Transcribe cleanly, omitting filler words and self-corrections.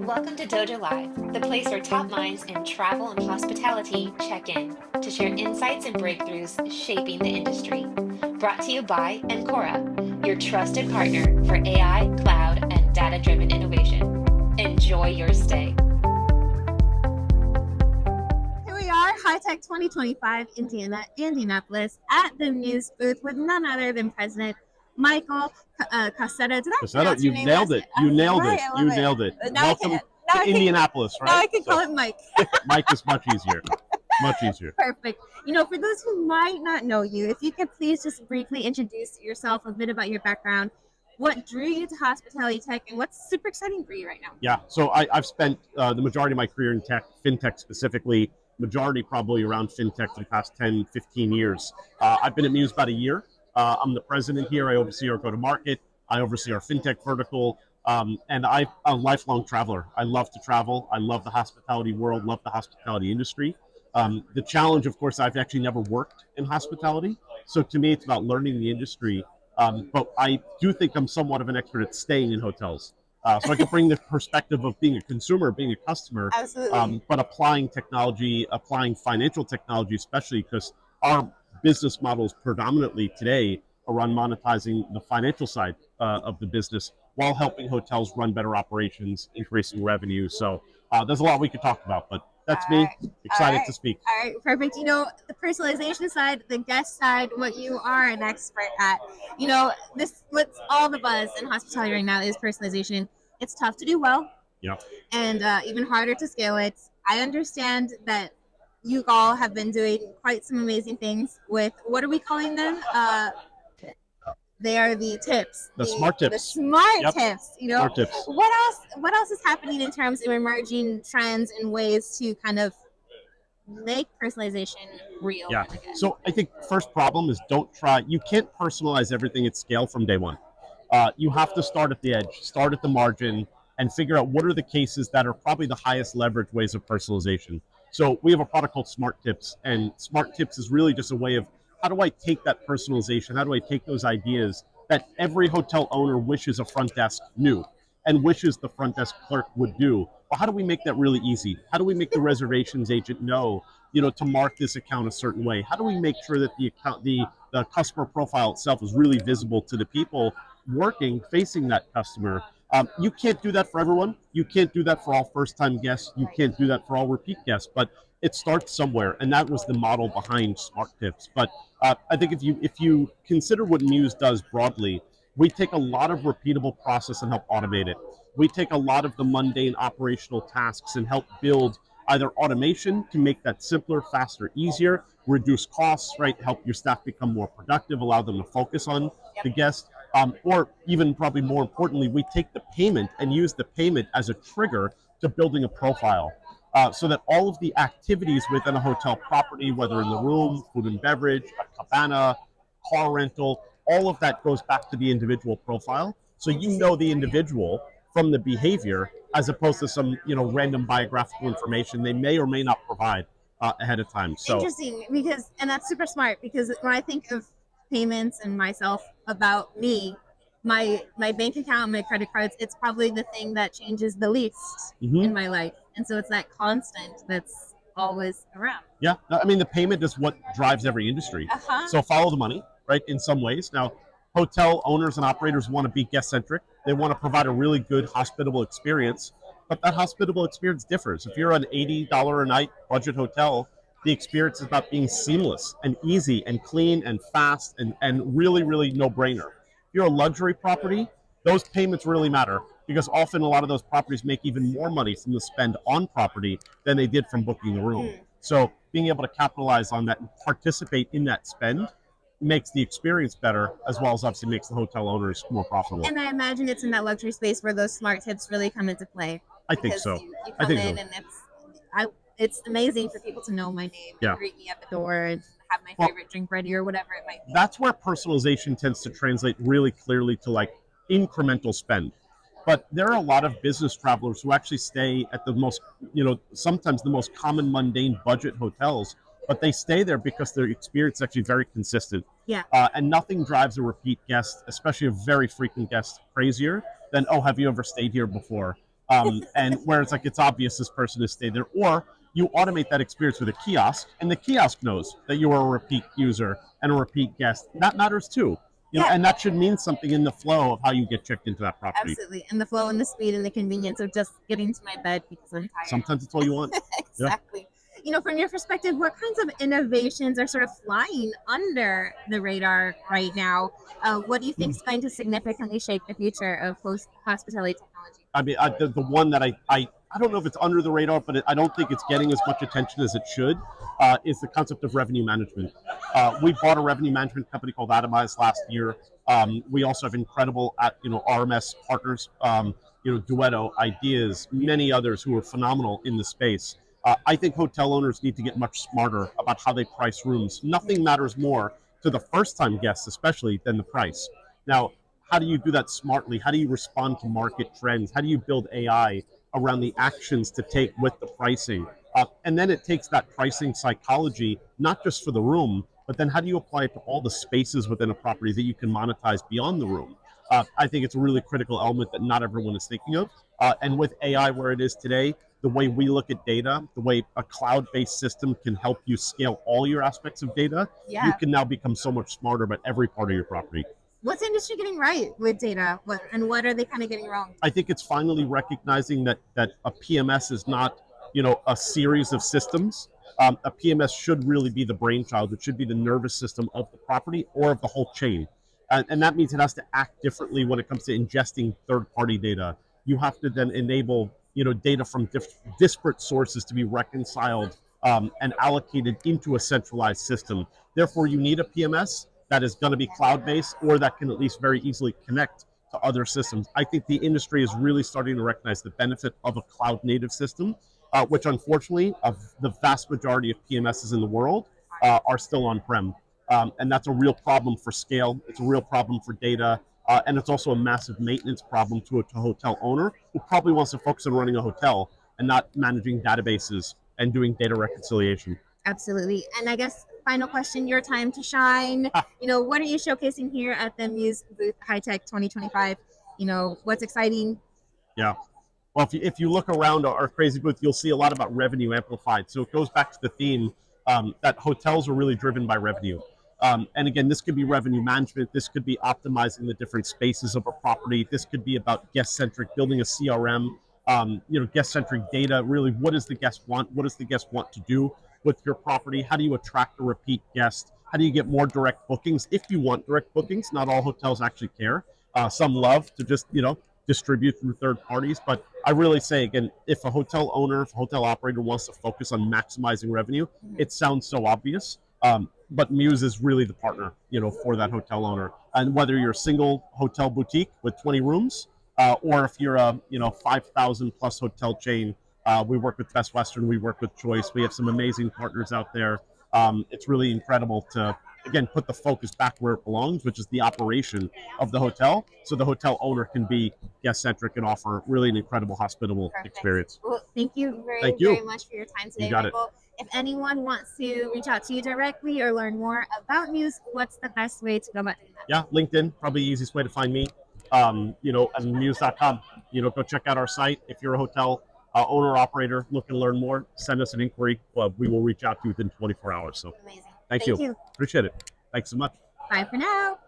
Welcome to dojo.live, the place where top minds in travel and hospitality check in to share insights and breakthroughs shaping the industry. Brought to you by Encora, your trusted partner for AI, cloud, and data-driven innovation. Enjoy your stay. Here we are, HITEC 2025, Indianapolis, at the Mews booth with none other than President Michael Coscetta. Coscetta, you nailed it. You nailed it. You nailed it. Welcome to Indianapolis, right? Now I can call it Mike. Mike is much easier. Much easier. Perfect. You know, for those who might not know you, if you could please just briefly introduce yourself, a bit about your background, what drew you to hospitality tech, and what's super exciting for you right now? Yeah, so I've spent the majority of my career in tech, fintech specifically, majority probably around fintech for the past 10, 15 years. I've been at Mews about a year. I'm the president here. I oversee our go-to-market. I oversee our fintech vertical. And I'm a lifelong traveler. I love to travel. I love the hospitality world, love the hospitality industry. The challenge, of course, I've actually never worked in hospitality. So to me, it's about learning the industry. But I do think I'm somewhat of an expert at staying in hotels. So I can bring the perspective of being a consumer, being a customer, but applying technology, applying financial technology, especially because our business models predominantly today are on monetizing the financial side of the business while helping hotels run better operations, increasing revenue. So there's a lot we could talk about, but that's me. Excited to speak. All right, perfect. You know, the personalization side, the guest side, what you are an expert at. You know, what's all the buzz in hospitality right now is personalization. It's tough to do well. Yeah. And even harder to scale it. I understand that you all have been doing quite some amazing things with, what are we calling them? They are the tips. The smart tips. The smart tips. You know, smart tips. What else is happening in terms of emerging trends and ways to kind of make personalization real? Yeah. So I think first problem is you can't personalize everything at scale from day one. You have to start at the edge, start at the margin, and figure out what are the cases that are probably the highest leverage ways of personalization. So we have a product called Smart Tips, and Smart Tips is really just a way of, how do I take that personalization? How do I take those ideas that every hotel owner wishes a front desk knew and wishes the front desk clerk would do? Well, how do we make that really easy? How do we make the reservations agent know, to mark this account a certain way? How do we make sure that the customer profile itself is really visible to the people facing that customer? You can't do that for everyone. You can't do that for all first-time guests. You can't do that for all repeat guests, but it starts somewhere, and that was the model behind Smart Tips. But I think if you consider what Mews does broadly, we take a lot of repeatable process and help automate it. We take a lot of the mundane operational tasks and help build either automation to make that simpler, faster, easier, reduce costs, right? Help your staff become more productive, allow them to focus on the guest. Or even probably more importantly, we take the payment and use the payment as a trigger to building a profile. So that all of the activities within a hotel property, whether in the room, food and beverage, a cabana, car rental, all of that goes back to the individual profile. So you know the individual from the behavior, as opposed to some random biographical information they may or may not provide ahead of time. So interesting, and that's super smart, because when I think of payments and myself, about me, my bank account, my credit cards, it's probably the thing that changes the least in my life. And so it's that constant that's always around. Yeah, I mean, the payment is what drives every industry. So follow the money, right, in some ways. Now, hotel owners and operators want to be guest-centric. They want to provide a really good, hospitable experience. But that hospitable experience differs. If you're an $80 a night budget hotel, the experience is about being seamless and easy and clean and fast and really, really no-brainer. If you're a luxury property, those payments really matter, because often a lot of those properties make even more money from the spend on property than they did from booking the room. So being able to capitalize on that and participate in that spend makes the experience better, as well as obviously makes the hotel owners more profitable. And I imagine it's in that luxury space where those smart tips really come into play. I think so. You come in and it's amazing for people to know my name, and greet me at the door, and have my favorite drink ready, or whatever it might be. That's where personalization tends to translate really clearly to like incremental spend. But there are a lot of business travelers who actually stay at the most, sometimes the most common mundane budget hotels, but they stay there because their experience is actually very consistent. Yeah. And nothing drives a repeat guest, especially a very frequent guest, crazier than, oh, have you ever stayed here before? And where it's like it's obvious this person has stayed there, or you automate that experience with a kiosk, and the kiosk knows that you are a repeat user and a repeat guest. That matters too. You know, Yeah. and that should mean something in the flow of how you get checked into that property. Absolutely. And the flow and the speed and the convenience of just getting to my bed because I'm tired. Sometimes it's all you want. Exactly. You know, from your perspective, what kinds of innovations are sort of flying under the radar right now? What do you think is going to significantly shape the future of hospitality technology? I mean, the one that I don't know if it's under the radar, but I don't think it's getting as much attention as it should, is the concept of revenue management. We bought a revenue management company called Atomize last year. We also have incredible, RMS partners, Duetto, Ideas, many others who are phenomenal in the space. I think hotel owners need to get much smarter about how they price rooms. Nothing matters more to the first-time guests, especially, than the price. Now, how do you do that smartly? How do you respond to market trends? How do you build AI around the actions to take with the pricing? And then it takes that pricing psychology, not just for the room, but then how do you apply it to all the spaces within a property that you can monetize beyond the room? I think it's a really critical element that not everyone is thinking of. And with AI where it is today, the way we look at data, the way a cloud-based system can help you scale all your aspects of data, you can now become so much smarter about every part of your property. What's the industry getting right with data? What are they kind of getting wrong? I think it's finally recognizing that a PMS is not, a series of systems. A PMS should really be the brainchild. It should be the nervous system of the property or of the whole chain. And that means it has to act differently when it comes to ingesting third-party data. You have to then enable, data from disparate sources to be reconciled and allocated into a centralized system. Therefore, you need a PMS that is going to be cloud-based or that can at least very easily connect to other systems. I think the industry is really starting to recognize the benefit of a cloud-native system, which unfortunately, the vast majority of PMSs in the world are still on-prem. And that's a real problem for scale. It's a real problem for data. And it's also a massive maintenance problem to a hotel owner who probably wants to focus on running a hotel and not managing databases and doing data reconciliation. Absolutely. And I guess final question, your time to shine. What are you showcasing here at the Mews Booth HITEC 2025? What's exciting? Yeah. Well, if you look around our crazy booth, you'll see a lot about revenue amplified. So it goes back to the theme that hotels are really driven by revenue. And again, this could be revenue management. This could be optimizing the different spaces of a property. This could be about guest-centric, building a CRM, guest-centric data. Really, what does the guest want? What does the guest want to do with your property? How do you attract a repeat guest? How do you get more direct bookings? If you want direct bookings, not all hotels actually care. Some love to just, distribute through third parties. But I really say, again, if a hotel owner, if a hotel operator wants to focus on maximizing revenue, it sounds so obvious. But Mews is really the partner, for that hotel owner. And whether you're a single hotel boutique with 20 rooms, or if you're a 5,000 plus hotel chain, we work with Best Western, we work with Choice. We have some amazing partners out there. It's really incredible to, again, put the focus back where it belongs, which is the operation of the hotel, so the hotel owner can be guest-centric and offer really an incredible, hospitable experience. Well, thank you very much for your time today, Michael. If anyone wants to reach out to you directly or learn more about Mews, what's the best way to go about doing that? Yeah, LinkedIn, probably the easiest way to find me. And Mews.com. Go check out our site. If you're a hotel owner or operator looking to learn more, send us an inquiry. We will reach out to you within 24 hours. So amazing. Thank you. Appreciate it. Thanks so much. Bye for now.